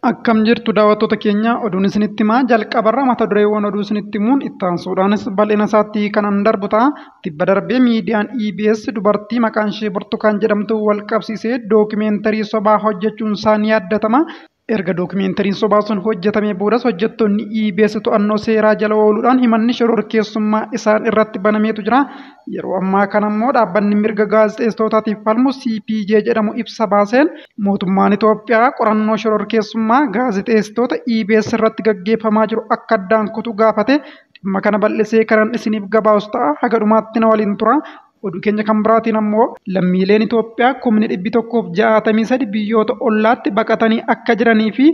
Akkam jirtu daawwattoota keenya oduun isinitti himaa jalqabarra mata dureewwan oduu isinitti himuun itti aansuudhaanis bal'ina isaatti kanan darbu ta'a. Tibba darbee miidiyaan EBS dubartii maqaan ishee Burtukaan jedhamtu wal qabsiisee dookimeentarii sobaa hojjechuun isaa ni yaadatama. Erga dookimeentariin sobaa sun hojjetamee boodas hojjettoonni EBS to'annoo seeraa jala ooluudhaan himanni shororkeessummaa isaan irratti banameetu jira. Yeroo ammaa kana immoo dhaabbanni mirga gaazexeessitootaatiif falmu CPJ jedhamu ibsa baaseen mootummaan Itoophiyaa qorannoo shororkeessummaa gaazexeessitoota EBS irratti gaggeeffamaa jiru akka addaan kutu gaafate. Dhimma kana bal'isee kanan isiniif gabaasu ta'a. Haga dhumaatti na waliin tura. Oduu keenya kan biraatiin ammoo lammiileen Itoophiyaa 163 biyyoota ollaatti baqatanii akka jiranii fi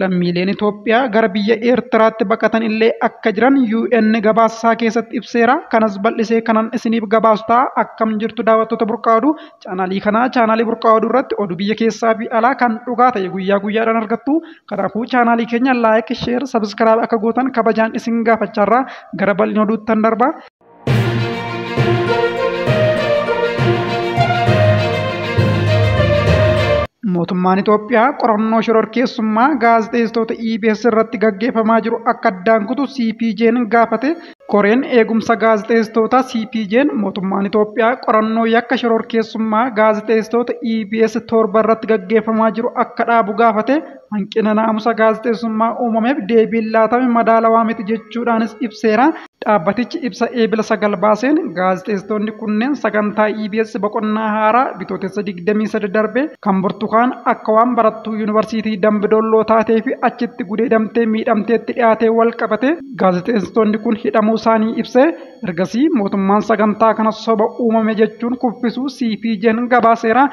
lammiileen Itoophiyaa gara biyya Eertiraatti baqatan illee akka jiran UN gabaasaa keessatti ibseera. Kanas bal'isee kanan isiniif gabaasu ta'a. Akkam jirtu daawwattoota Burqaa Oduu chaanaalii kanaa chaanaalii Burqaa Oduu irratti oduu biyya keessaa fi alaa kan dhugaa ta'e guyyaa guyyaadhaan argattu. Kanaafuu chaanaalii keenya laayik, sheer, sabiskiraayib akka gootan kabajaan isin gaafacharraa gara bal'ina oduuttan darba. Mootummaan Itoophiyaa qorannoo shororkeessummaa gaazexeessitoota EBS irratti gaggeeffamaa jiru akka addaan kutu CPJ'n gaafate. Koreen eegumsa gaazexeessitoota CPJ'n mootummaan Itoophiyaa qorannoo yakka shororkeessummaa gaazexeessitoota EBS 7 irratti gaggeeffamaa jiru akka dhaabu gaafate. Hanqina naamusa gaazexeessummaa uumameef deebiin laatame madaalawaa miti jechuudhaanis ibseera. Dhaabbatichi ibsa eebila 9 baaseen gaazexeessitoonni kunneen sagantaa EBS boqonnaa haaraa bitootessa 23 darbe kan Burtukaan akka waan barattuu yuunivarsiitii Dambidolloo taatee fi achitti gudeedamtee miidhamteetti dhiyaatee wal qabate gaazexeessitoonni kun hidhamuu isaanii ibsee ergasii mootummaan sagantaa kana soba uumame jechuun kuffisuu CPJ'n gabaaseera.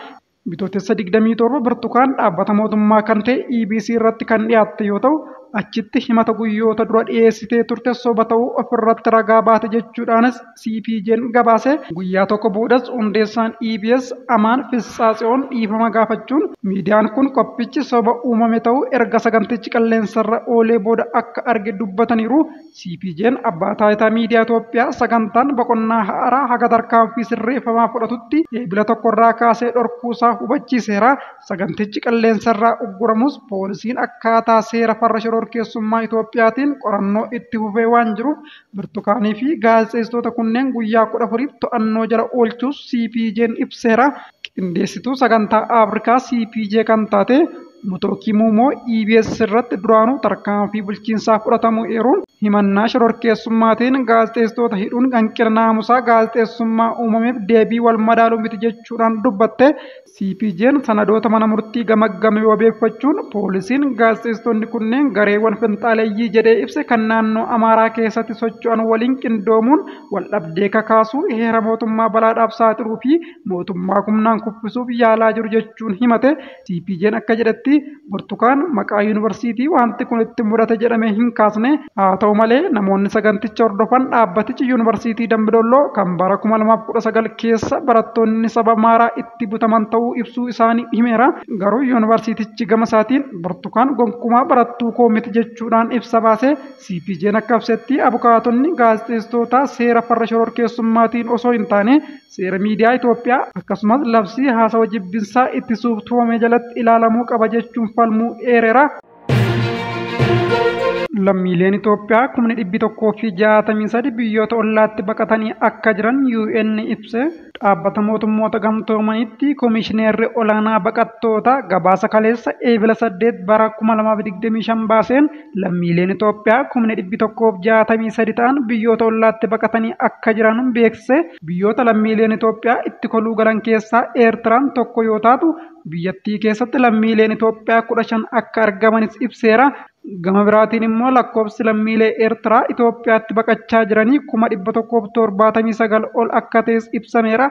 Bitootessa 27 Burtukaan dhaabbata mootummaa kan ta'e EBS irratti kan dhiyaatte yoo ta'u achitti himata guyyoota dura dhiyeessitee turte soba ta'uu ofirratti ragaa baate jechuudhaanis CPJ'n gabaase. Guyyaa tokko boodas hundeessaan EBS Amaan Fissaatsiyoon dhiifama gaafachuun miidiyaan kun qophichi soba uumame ta'uu erga sagantichi qilleensarra oolee booda akka arge dubbataniiru. CPJ'n abbaa taayitaa miidiyaa Itoophiyaa sagantaan boqonnaa haaraa haga tarkaanfii sirreeffamaa fudhatutti eebila tokkorraa kaasee dhorkuusaa hubachiiseera. Sagantichi qilleensarraa ugguramus poolisiin akkaataa seera farra shororkeessummaa Itoophiyaatiin qorannoo itti fufee waan jiruuf Burtukaanii fi gaazexeessitoota kunneen guyyaa 14f to'annoo jala oolchuus CPJ'n ibseera. Qindeessituu sagantaa Afrikaa CPJ kan taate Mutooki Muumoo EBS irratti duraanuu tarkaanfii bulchiinsaa fudhatamuu eeruun himannaa shororkeessummaatiin gaazexeessitoota hidhuun hanqina naamusaa gaazexeessummaa uumameef deebii wal madaaluu miti jechuudhaan dubbatte. CPJ'n sanadoota mana murtii gamaggame wabeeffachuun poolisiin gaazexeessitoonni kunneen gareewwan finxaaleeyyii jedhee ibse kan naannoo Amaaraa keessatti socho'an waliin qindoomuun wal dhabdee kakaasuu heera mootummaa balaadhaaf saaxiluu fi mootummaa humnaan kuffisuuf yaalaa jiru jechuun himate. CPJ'n akka jedhetti Burtukaan maqaa yuunivarsiitii wanti kun itti mudate jedhamee hin kaasne. Haa ta'u malee namoonni saganticha hordofan dhaabbatichi yuunivarsiitii Dambidolloo kan bara 2019 keessa barattoonni saba Amaaraa itti butaman ta'uu ibsuu isaanii himeera. Garuu yuunivarsiitichi gama isaatiin Burtukaan gonkumaa barattuu koo miti jechuudhaan ibsa baase. CPJ'n akka ibsetti abukaatonni gaazexeessitoota seera farra shororkeessummaatiin osoo hin taane seera miidiyaa Itoophiyaa akkasumas labsii haasawa jibbinsaa ittisuuf tumame jalatti ilaalamuu qaba jechuun falmuu eereera. Lammiileen Itoophiyaa 163 biyyoota ollaatti baqatanii akka jiran UN ibse. Dhaabbata mootummoota gamtoomanitti Komishineerri olaanaa baqattoota gabaasa kaleessa eebila 8 bara 2025 baaseen lammiileen Itoophiyaa 163 ta'an biyyoota ollaatti baqatanii akka jiran beeksise. Biyyoota lammiileen Itoophiyaa itti koluu galan keessaa Eertiraan tokko yoo taatu biyyattii keessatti lammiileen Itoophiyaa 15 akka argamanis ibseera. Gama biraatiin immoo lakkoofsi lammiilee Eertiraa Itoophiyaatti baqachaa jiranii 179 ol akka ta'es ibsameera.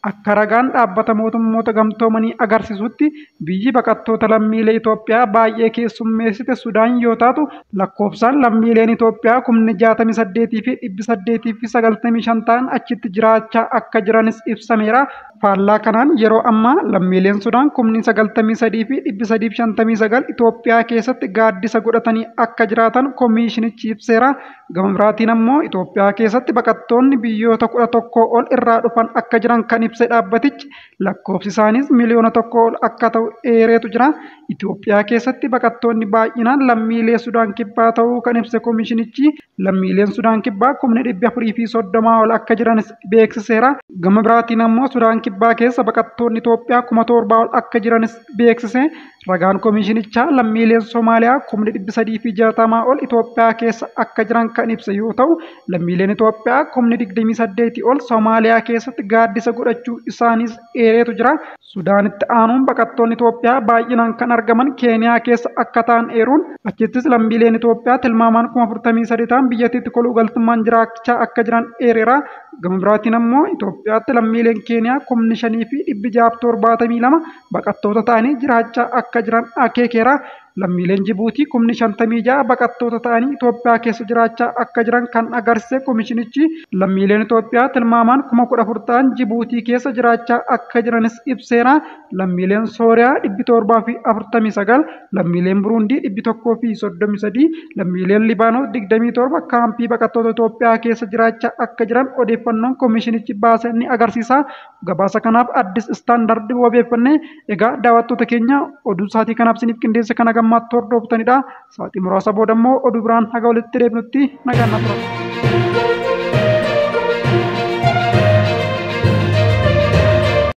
Akka ragaan dhaabbata mootummoota gamtoomanii agarsiisutti biyyi baqattoota lammiilee Itoophiyaa baay'ee keessummeessite Sudaan yoo taatu lakkoofsaan lammiileen Itoophiyaa 68,895 ta'an achitti jiraachaa akka jiranis ibsameera. Faallaa kanaan yeroo ammaa lammiileen Sudaan 93,300 fi 359 Itoophiyaa keessatti gaaddisa godhatanii akka jiraatan koomishinichi ibseera. Gama biraatiin ammoo Itoophiyaa keessatti baqattoonni biyyoota 11 ol irraa dhufan akka jiran kan ibse dhaabbatichi lakkoofsi isaanis miliyoona 1 ol akka ta'u eereetu jira. Itoophiyaa keessatti baqattoonni baay'inaan lammiilee Sudaan kibbaa ta'uu kan ibse koomishinichi lammiileen Sudaan kibbaa 430 ol akka jiranis beeksiseera. Gama biraatiin ammoo Sudaan kibbaa keessa baqattoonni Itoophiyaa 7,000 ol akka jiranis beeksise. Ragaan koomishinichaa lammiileen Somaaliyaa 360 ol Itoophiyaa keessa akka jiran kan ibse yoo ta'u, lammiileen Itoophiyaa 28 ol Somaaliyaa keessatti gaaddisa godhachuu isaanis eereetu jira. Sudaanitti aanuun baqattoonni Itoophiyaa baay'inaan kan argaman Keeniyaa keessa akka ta'an eeruun achittis lammiileen Itoophiyaa tilmaamaan 43 ta'an biyyattiitti koluu galtummaan jiraachaa akka jiran eereera. Gama biraatiin ammoo Itoophiyaatti lammiileen Keeniyaa 5,672 baqattoota ta'anii jiraachaa akka jiran akeekeera. Lammiileen Jibuutii 56,000 baqattoota ta'anii Itoophiyaa keessa jiraachaa akka jiran kan agarsiise koomishinichi lammiileen Itoophiyaa tilmaamaan 14,000 ta'an Jibuutii keessa jiraachaa akka jiranis ibseera. Lammiileen Sooriyaa 749, lammiileen Buruundii 133, lammiileen Libaanoos 27 kaampii baqattoota Itoophiyaa keessa jiraachaa akka jiran odeeffannoon koomishinichi baase ni agarsiisa. Gabaasa kanaaf Addis Istaandard wabeeffannee egaa daawwattoota keenya oduu isaatii kanaaf isiniif qindeesse kana gammaatti hordoftanidha. Sa'aatii muraasa booda immoo oduu biraan haga walitti deebinutti nagaan na tura.